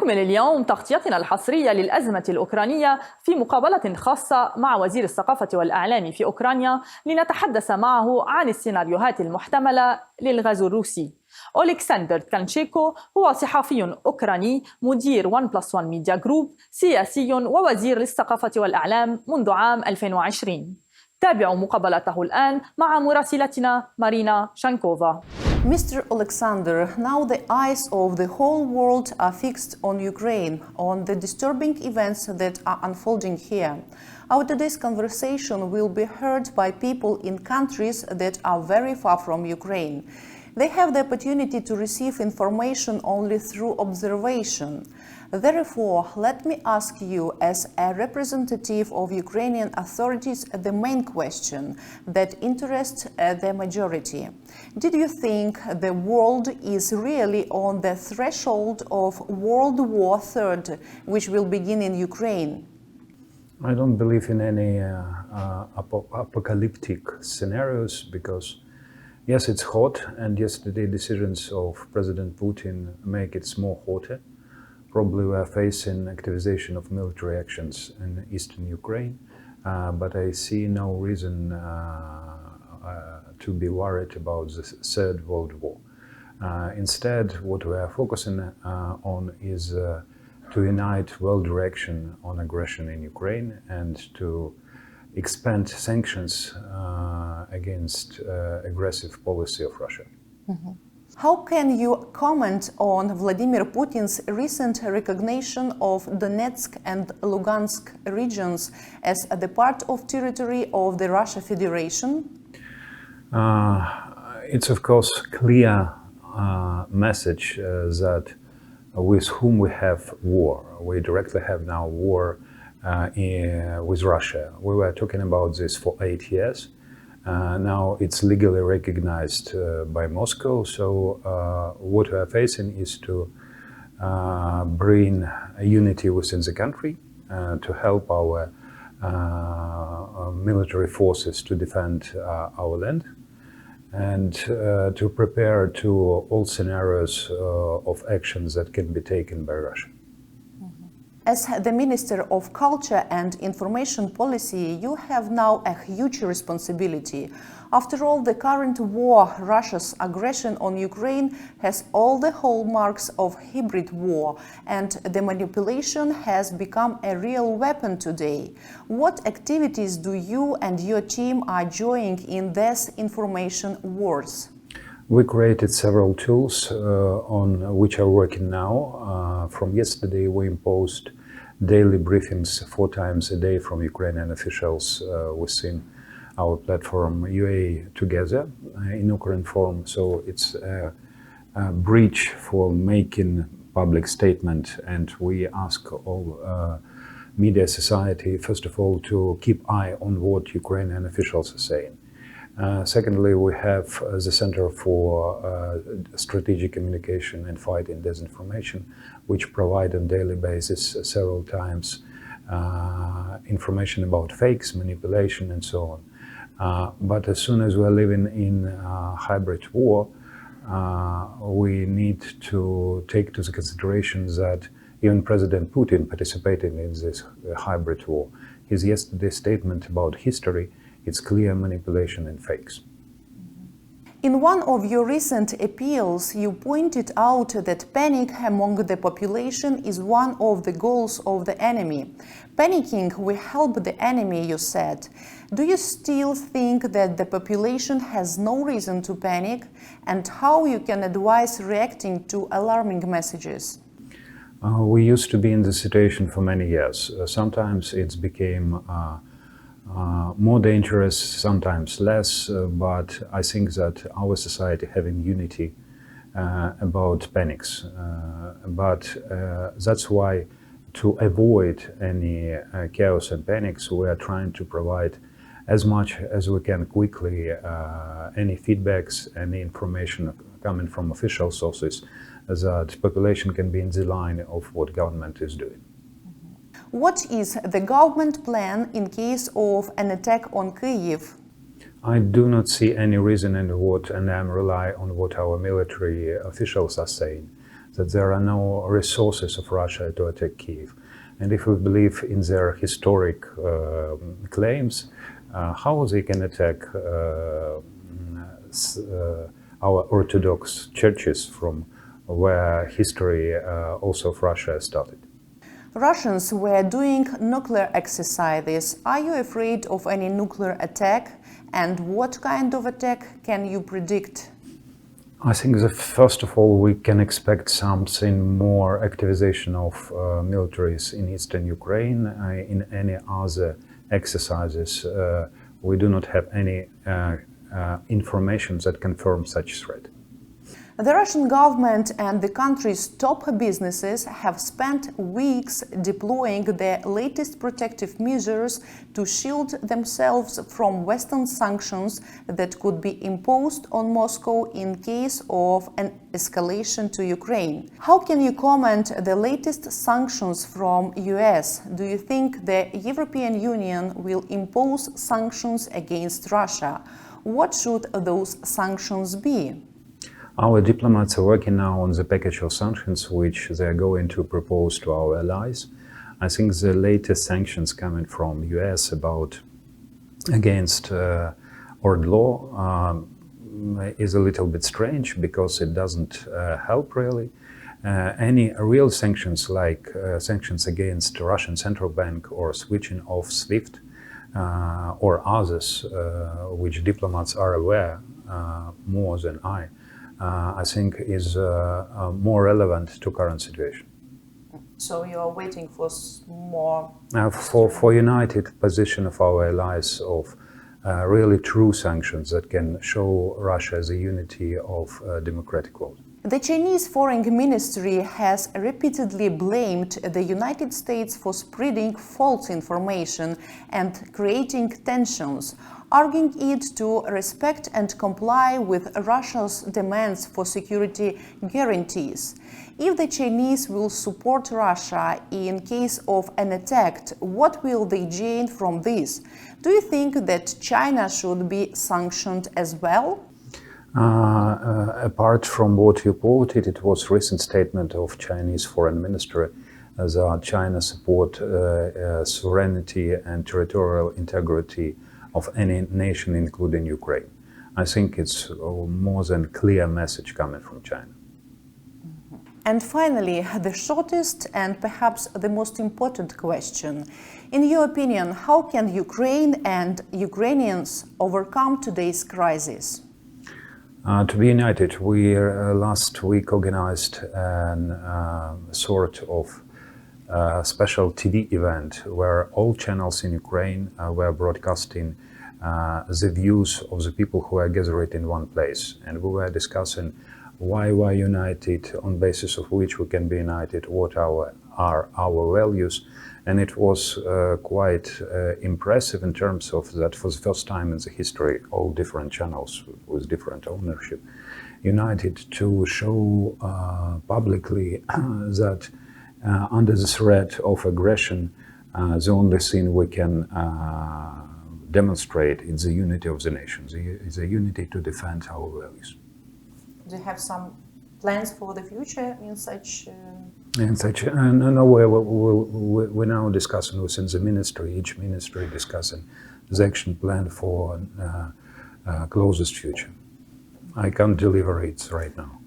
نكمل اليوم تغطيتنا الحصرية للأزمة الأوكرانية في مقابلة خاصة مع وزير الثقافة والإعلام في أوكرانيا لنتحدث معه عن السيناريوهات المحتملة للغزو الروسي. أولكسندر تكانشيكو هو صحفي أوكراني مدير 1+1 ميديا جروب، سياسي ووزير للثقافة والإعلام منذ عام 2020. تابعوا مقابلته الآن مع مراسلتنا مارينا شانكوفا. Mr. Alexander, now the eyes of the whole world are fixed on Ukraine, on the disturbing events that are unfolding here. Our today's conversation will be heard by people in countries that are very far from Ukraine. They have the opportunity to receive information only through observation. Therefore, let me ask you, as a representative of Ukrainian authorities, the main question that interests the majority. Did you think the world is really on the threshold of World War III, which will begin in Ukraine? I don't believe in any apocalyptic scenarios because, yes, it's hot, and yesterday decisions of President Putin make it more hotter. Probably we are facing activization of military actions in eastern Ukraine, but I see no reason to be worried about the Third World War. Instead, what we are focusing on is to unite world direction on aggression in Ukraine and to expand sanctions against aggressive policy of Russia. Mm-hmm. How can you comment on Vladimir Putin's recent recognition of Donetsk and Lugansk regions as the part of territory of the Russian Federation? It's of course clear message that with whom we have war. We directly have now war with Russia. We were talking about this for 8 years. Now it's legally recognized by Moscow, so what we are facing is to bring unity within the country, to help our military forces to defend our land, and to prepare to all scenarios of actions that can be taken by Russia. As the Minister of Culture and Information Policy, you have now a huge responsibility. After all, the current war, Russia's aggression on Ukraine, has all the hallmarks of hybrid war, and the manipulation has become a real weapon today. What activities do you and your team are joining in these information wars? We created several tools on which are working now. From yesterday, we imposed daily briefings 4 times a day from Ukrainian officials within our platform UA Together in Ukraine form. So it's a bridge for making public statement, and we ask all media society, first of all, to keep eye on what Ukrainian officials are saying. Secondly, we have the Center for Strategic Communication and Fighting Disinformation, which provide on daily basis several times information about fakes, manipulation, and so on. But as soon as we're living in hybrid war, we need to take into consideration that even President Putin participated in this hybrid war. His yesterday's statement about history, it's clear manipulation and fakes. In one of your recent appeals, you pointed out that panic among the population is one of the goals of the enemy. Panicking will help the enemy, you said. Do you still think that the population has no reason to panic, and how you can advise reacting to alarming messages? We used to be in this situation for many years. Sometimes it's became more dangerous, sometimes less, but I think that our society having unity about panics. But that's why, to avoid any chaos and panics, we are trying to provide as much as we can quickly any feedbacks, any information coming from official sources, that population can be in the line of what government is doing. What is the government plan in case of an attack on Kyiv? I do not see any reason and I'm rely on what our military officials are saying. that there are no resources of Russia to attack Kiev. And if we believe in their historic claims, how they can attack our Orthodox churches from where history also of Russia started? Russians were doing nuclear exercises. Are you afraid of any nuclear attack? And what kind of attack can you predict? I think that first of all we can expect something more activization of militaries in eastern Ukraine. In any other exercises, we do not have any information that confirms such threat. The Russian government and the country's top businesses have spent weeks deploying the latest protective measures to shield themselves from Western sanctions that could be imposed on Moscow in case of an escalation to Ukraine. How can you comment the latest sanctions from US? Do you think the European Union will impose sanctions against Russia? What should those sanctions be? Our diplomats are working now on the package of sanctions which they are going to propose to our allies. I think the latest sanctions coming from US against Law is a little bit strange because it doesn't help really. Any real sanctions like sanctions against Russian Central Bank or switching off SWIFT or others which diplomats are aware more than I think is more relevant to current situation. So you are waiting for more... For united position of our allies of really true sanctions that can show Russia as a unity of democratic world. The Chinese Foreign Ministry has repeatedly blamed the United States for spreading false information and creating tensions, arguing it to respect and comply with Russia's demands for security guarantees. If the Chinese will support Russia in case of an attack, what will they gain from this? Do you think that China should be sanctioned as well? Apart from what you quoted, it was a recent statement of Chinese Foreign Ministry that China support sovereignty and territorial integrity of any nation, including Ukraine. I think it's more than clear message coming from China. And finally, the shortest and perhaps the most important question. In your opinion, how can Ukraine and Ukrainians overcome today's crisis? To be united, we last week organized a sort of special TV event where all channels in Ukraine were broadcasting the views of the people who are gathered in one place. And we were discussing why we're united, on basis of which we can be united, what are our values. And it was quite impressive in terms of that for the first time in the history, all different channels with different ownership united to show publicly that under the threat of aggression, the only thing we can demonstrate is the unity of the nation, the unity to defend our values. Do you have some plans for the future in such? No, we're now discussing within the ministry, each ministry discussing the action plan for closest future. I can't deliver it right now.